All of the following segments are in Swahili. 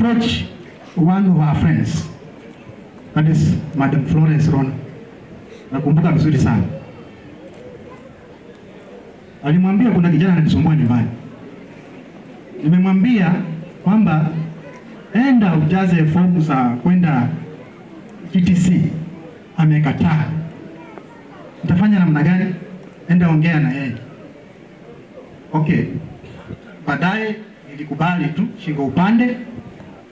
approach one of our friends, that is Madam Florence Ron. Nakumbuka vizuri sana. Alimwambia kuna kijana ananisumbua nyumbani. Nimemwambia kwamba enda ujaze fomu za kwenda GTC. Amekataa. Utafanya namna gani? Enda ongea na yeye. Okay. Baadaye nilikubali tu shingo upande.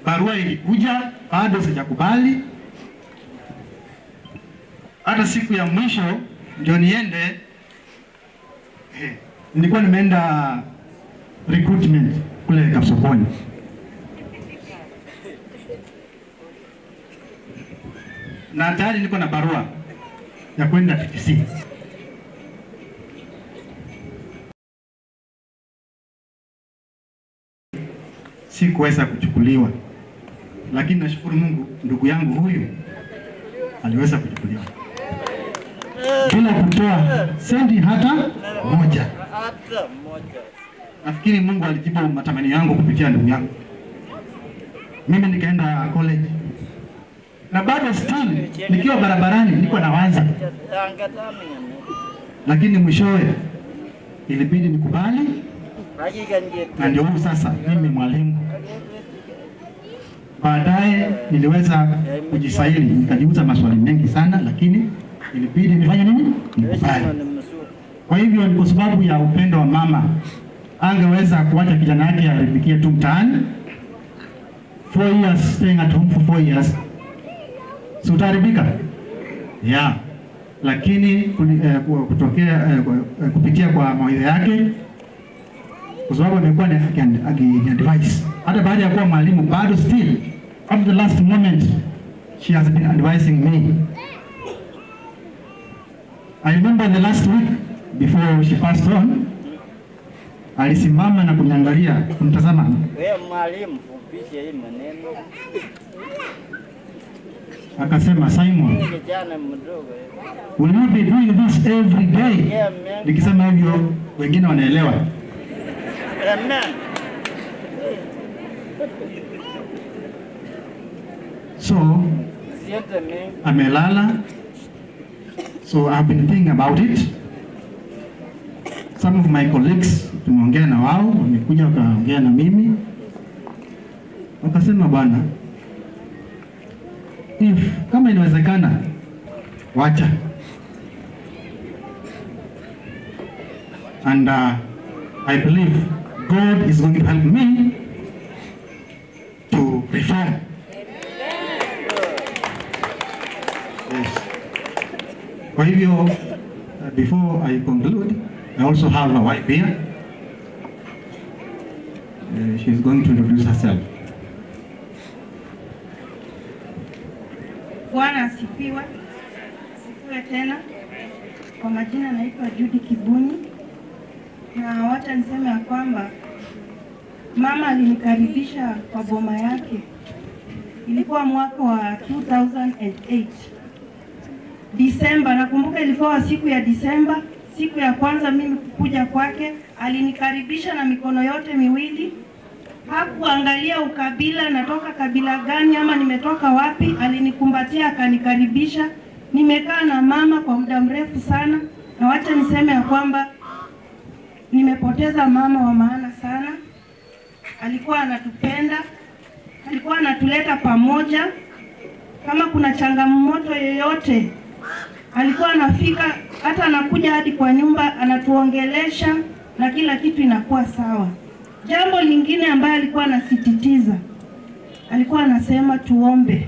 Barua ilikuja, bado sijakubali. Hata siku ya mwisho ndio niende, nilikuwa nimeenda recruitment kule Kapsokoni. Na tayari niko na barua ya kwenda TTC. Sikuweza kuchukuliwa. Lakini nashukuru Mungu, ndugu yangu huyu aliweza kuchukuliwa. Bila kutoa sendi hata moja. Nafikiri Mungu alijibu matamanio yangu kupitia ndugu yangu. Mimi nikaenda college. Na bado still nikiwa barabarani niko nawaza. Lakini mwishowe ilibidi nikubali. Na ndio huu sasa mimi mwalimu. Baadaye niliweza kujisaili, nikajiuliza maswali mengi sana, lakini ilibidi nifanye nini? Nikubali. Kwa hivyo ni kwa sababu ya upendo wa mama, angeweza kuacha kijana yake aribikie tu mtaani 4 years, staying at home for 4 years. Si utaribika? Yeah. Lakini kupitia kwa mawaidha yake, kwa sababu amekuwa ni advice. Hata baada ya kuwa mwalimu bado still up the last moment she has been advising me. I remember the last week before she passed on, alisimama na kuniangalia, kumtazama. Wewe mwalimu fupishe hii maneno. Akasema, Simon, kijana mdogo, will you be doing this every day? Nikisema hivyo wengine wanaelewa. So, amelala. So I've been thinking about it. Some of my colleagues tumeongea na wao, wamekuja wakaongea na mimi. Wakasema bwana, kama inawezekana wacha. And I believe God is going to help me to reform. Yes. Kwa hivyo, before I conclude, I also have a wife here. She's going to introduce herself. Bwana asifiwe. Asifiwe tena. Kwa majina naitwa Judy Kibuni. Na wacha niseme ya kwamba mama alinikaribisha kwa boma yake. Ilikuwa mwaka wa 2008. Disemba, nakumbuka ilikuwa siku ya Disemba, siku ya kwanza mimi kukuja kwake, alinikaribisha na mikono yote miwili. Hakuangalia ukabila, natoka kabila gani ama nimetoka wapi, alinikumbatia akanikaribisha. Nimekaa na mama kwa muda mrefu sana, na wacha niseme ya kwamba nimepoteza mama wa maana sana. Alikuwa anatupenda, alikuwa anatuleta pamoja. Kama kuna changamoto yoyote, alikuwa anafika, hata anakuja hadi kwa nyumba, anatuongelesha na kila kitu inakuwa sawa. Jambo lingine ambaye alikuwa anasisitiza, alikuwa anasema tuombe.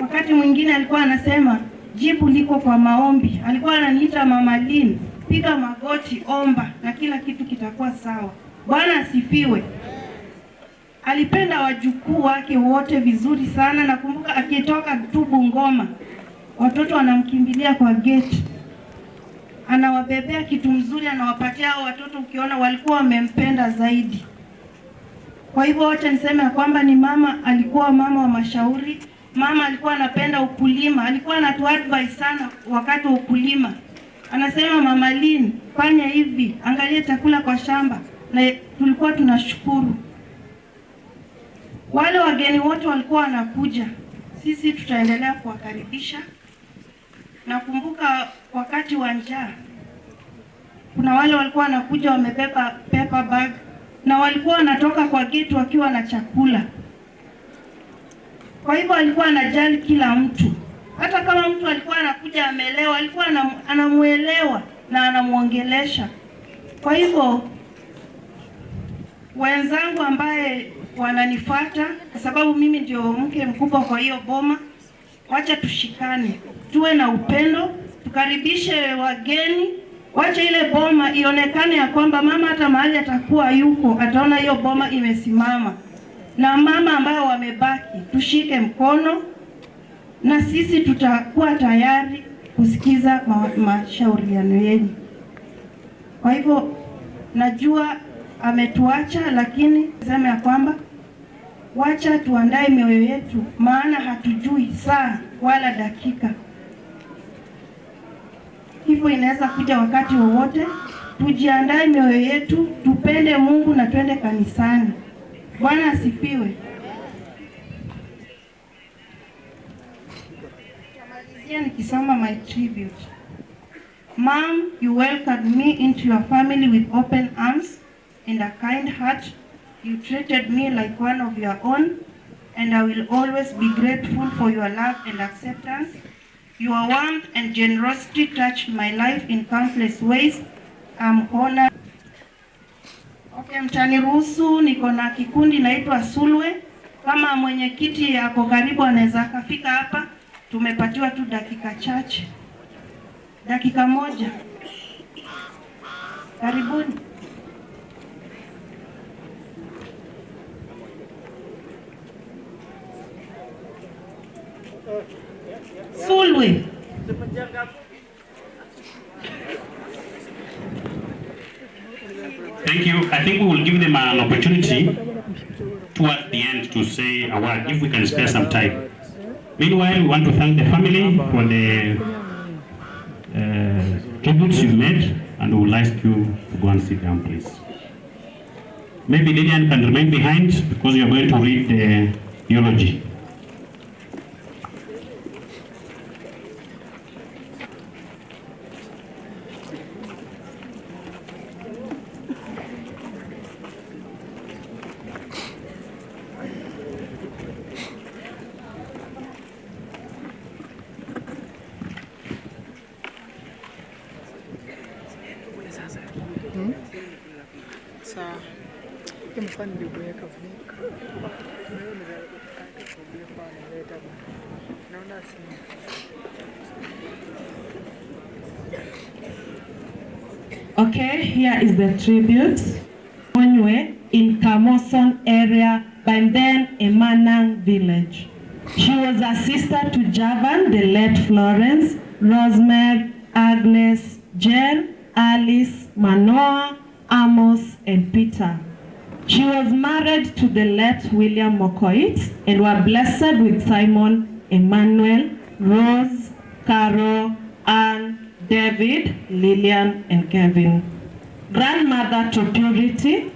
Wakati mwingine alikuwa anasema jibu liko kwa maombi. Alikuwa ananiita Mama Lini, piga magoti, omba na kila kitu kitakuwa sawa. Bwana asifiwe. Alipenda wajukuu wake wote vizuri sana. Nakumbuka akitoka tu Bungoma, watoto wanamkimbilia kwa gate, anawabebea kitu mzuri, anawapatia hao watoto. Ukiona walikuwa wamempenda zaidi. Kwa hivyo wacha niseme kwamba ni mama, alikuwa mama wa mashauri. Mama alikuwa anapenda ukulima, alikuwa anatuadvise sana wakati wa ukulima. Anasema Mama Lini, fanya hivi, angalia chakula kwa shamba, na tulikuwa tunashukuru. Wale wageni wote walikuwa wanakuja, sisi tutaendelea kuwakaribisha. Nakumbuka wakati wa njaa, kuna wale walikuwa wanakuja wamebeba paper bag na walikuwa wanatoka kwa gate wakiwa na chakula. Kwa hivyo alikuwa anajali kila mtu. Hata kama mtu alikuwa anakuja amelewa, alikuwa anamuelewa na anamuongelesha. Kwa hivyo wenzangu ambaye wananifuata, kwa sababu mimi ndio mke mkubwa kwa hiyo boma, wacha tushikane, tuwe na upendo, tukaribishe wageni. Wacha ile boma ionekane ya kwamba mama hata mahali atakuwa yuko ataona hiyo boma imesimama. Na mama ambao wamebaki tushike mkono, na sisi tutakuwa tayari kusikiza mashauriano yenu. Kwa hivyo najua ametuacha, lakini sema ya kwamba wacha tuandae mioyo yetu, maana hatujui saa wala dakika. Hivyo inaweza kuja wakati wowote. Tujiandae mioyo yetu, tupende Mungu na twende kanisani. Bwana asifiwe. Tamalizia nikisoma my tribute. Mom, you welcomed me into your family with open arms and a kind heart. You treated me like one of your own, and I will always be grateful for your love and acceptance. Your warmth and generosity touched my life in countless ways. I'm honored. Okay, mtaniruhusu, niko na kikundi naitwa Sulwe. Kama mwenyekiti yako karibu anaweza kafika hapa, tumepatiwa tu dakika chache. Dakika moja. Karibuni. Sulwe. Thank you. I think we will give them an opportunity toward the end to say a word, if we can spare some time. Meanwhile, we want to thank the family for the tributes you made, and we would like you to go and sit down, please. Maybe Lillian can remain behind because you are going to read the eulogy. Okay, here is the tribute. Onwe in Kamoson area, by then Emanang village. She was a sister to Javan, the late Florence, Rosemary, Agnes, Jen, Alice, Manoa, Amos, and Peter. She was married to the late William Mokoit and were blessed with Simon, Emmanuel, Rose, Carol, Anne, David, Lillian, and Kevin. Grandmother to Purity,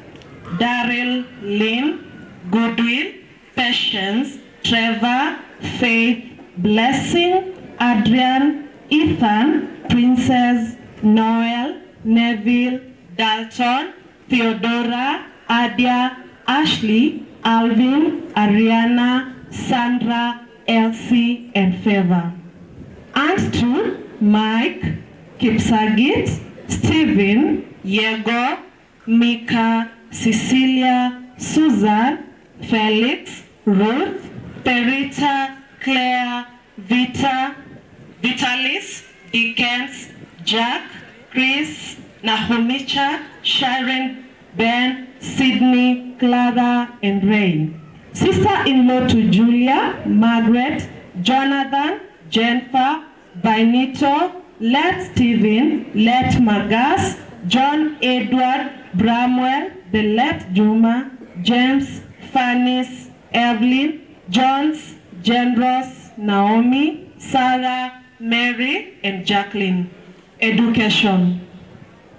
Daryl, Lynn, Goodwill, Patience, Trevor, Faith, Blessing, Adrian, Ethan, Princess, Noel, Neville, Dalton, Theodora, Adia, Ashley, Alvin, Ariana, Sandra, Elsie, and Favor. And to Mike, Kipsagit, Stephen, Yego, Mika, Cecilia, Susan, Felix, Ruth, Perita, Claire, Vita, Vitalis, Dickens, Jack, Chris, Nahomicha, Sharon, Ben, Sydney, Clara, and Ray. Sister-in-law to Julia, Margaret, Jonathan, Jennifer, Benito, Let Stephen, Let Magas, John Edward, Bramwell, the Let Juma, James, Fannis, Evelyn, Jones, Jenros, Naomi, Sarah, Mary, and Jacqueline. Education.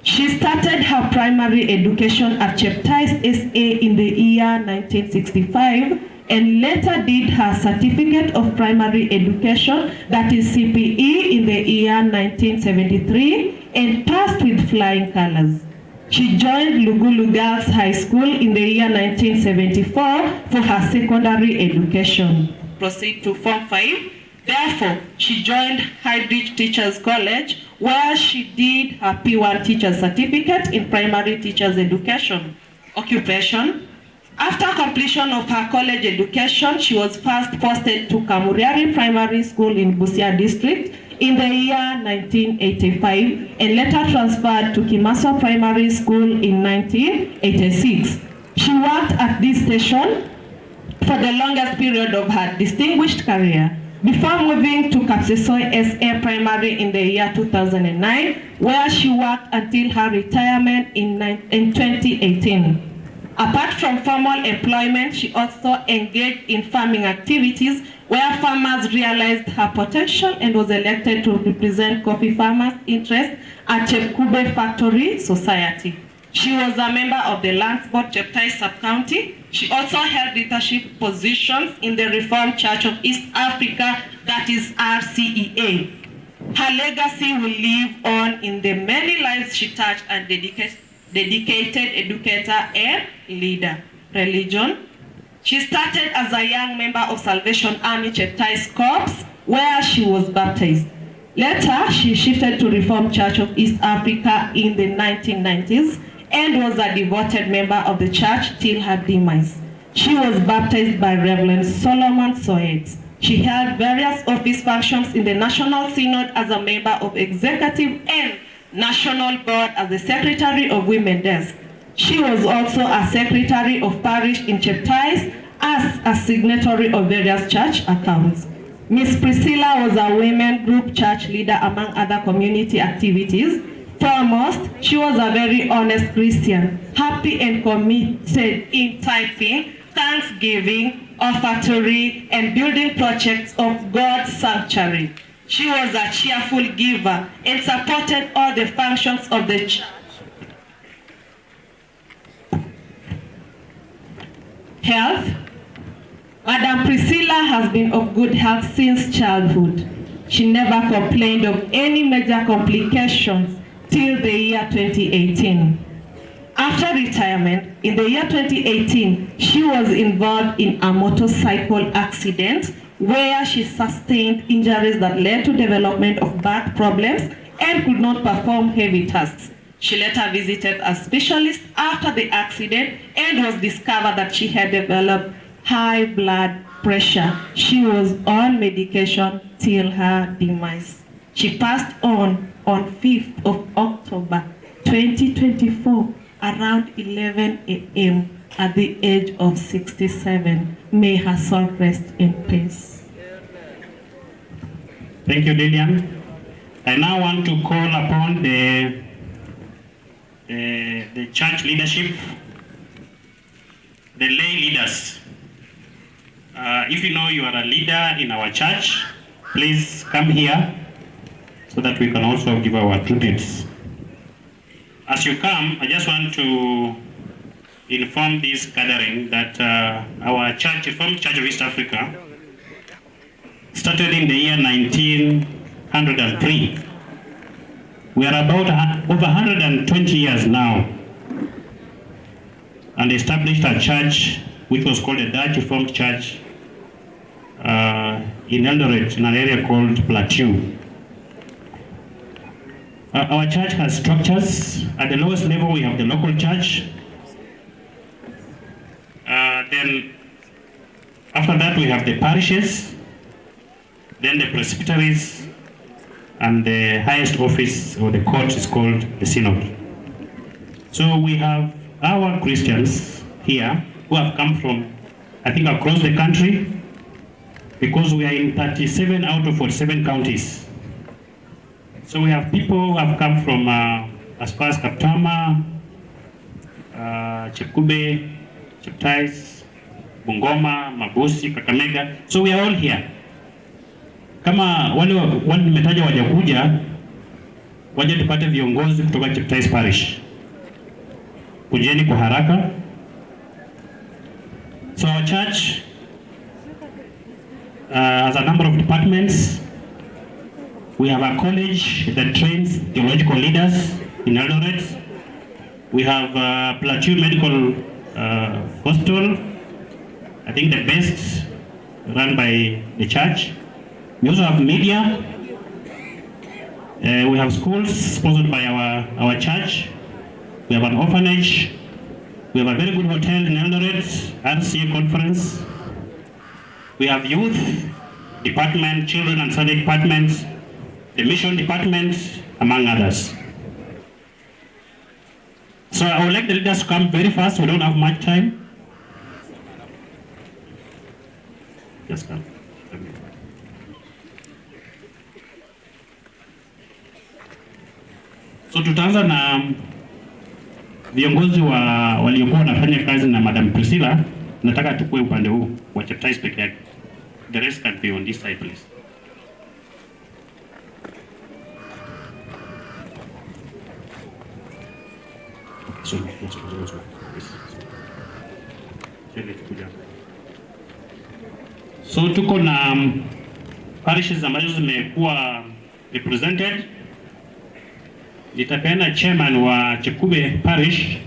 She started her primary education at Cheptais SA in the year 1965 and later did her Certificate of Primary Education, that is CPE, in the year 1973 and passed with flying colors. She joined Lugulu Girls High School in the year 1974 for her secondary education. Proceed to Form 5. Therefore, she joined Highbridge Teachers College, where she did her P1 Teacher's Certificate in Primary Teachers Education. Occupation. After completion of her college education, she was first posted to Kamuriari Primary School in Busia District in the year 1985 and later transferred to Kimaswa Primary School in 1986. She worked at this station for the longest period of her distinguished career before moving to Kapsesoi SA Primary in the year 2009, where she worked until her retirement in 2018. Apart from formal employment, she also engaged in farming activities where farmers realized her potential and was elected to represent coffee farmers' interests at Chepkube Factory Society. She was a member of the Lands Board Cheptai Sub-County. She also held leadership positions in the Reformed Church of East Africa, that is RCEA. Her legacy will live on in the many lives she touched and dedicated educator and leader. Religion. She started as a young member of Salvation Army Cheptai's Corps, where she was baptized. Later, she shifted to Reformed Church of East Africa in the 1990s and was a devoted member of the church till her demise. She was baptized by Reverend Solomon Soet. She held various office functions in the National Synod as a member of Executive and National Board as the Secretary of Women Desk. She was also a Secretary of Parish in Cheptais as a signatory of various church accounts. Miss Priscilla was a women group church leader among other community activities. Foremost, she was a very honest Christian, happy and committed in typing, thanksgiving, offertory, and building projects of God's sanctuary. She was a cheerful giver and supported all the functions of the church. Health. Madam Priscilla has been of good health since childhood. She never complained of any major complications till the year 2018. After retirement, in the year 2018, she was involved in a motorcycle accident where she sustained injuries that led to development of back problems and could not perform heavy tasks. She later visited a specialist after the accident and was discovered that she had developed high blood pressure. She was on medication till her demise. She passed on 5th of October 2024 around 11 a.m. at the age of 67. May her soul rest in peace. Thank you, Lillian. I now want to call upon the church leadership, the lay leaders. If you know you are a leader in our church, please come here so that we can also give our tributes. As you come, I just want to inform this gathering that our church, Reformed Church of East Africa, started in the year 1903. We are about over 120 years now, and established a church which was called the Dutch Reformed Church in Eldoret, in an area called Plateau. Our church has structures. At the lowest level, we have the local church. Then after that, we have the parishes, then the presbyteries, and the highest office or the court is called the synod. So we have our Christians here who have come from, I think, across the country, because we are in 37 out of 47 counties. So we have people who have come from as far as Kaptama, Chepkube, Cheptais, Bungoma, Mabusi, Kakamega. So we are all here. Kama wale nimetaja wajakuja, waje tupate viongozi kutoka Cheptais Parish. Kujeni kwa haraka. So our church has a number of departments. We have a college that trains theological leaders in Eldoret. We have a Plateau Medical Hospital, I think the best run by the church. We also have media. We have schools sponsored by our church. We have an orphanage. We have a very good hotel in Eldoret, RCA conference. We have youth department, children and Sunday departments, the mission department, among others. So I would like the leaders to come very fast. We don't have much time. Just come. So tutaanza na viongozi waliokuwa wanafanya kazi na Madam Priscilla. Nataka tukue upande huu wa chapter peke yake. The rest can be on this side, please. So tuko na parishes ambazo zimekuwa represented. Nitapeana chairman wa Chekube Parish.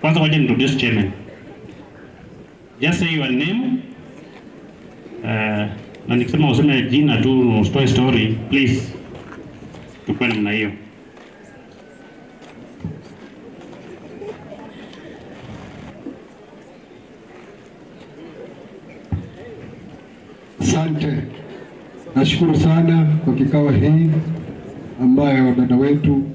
Kwanza waje introduce chairman. Just say your name. Na nikisema useme jina tu, story story, please. Tukue namna hiyo. Asante. Nashukuru sana kwa kikao hii ambayo dada wetu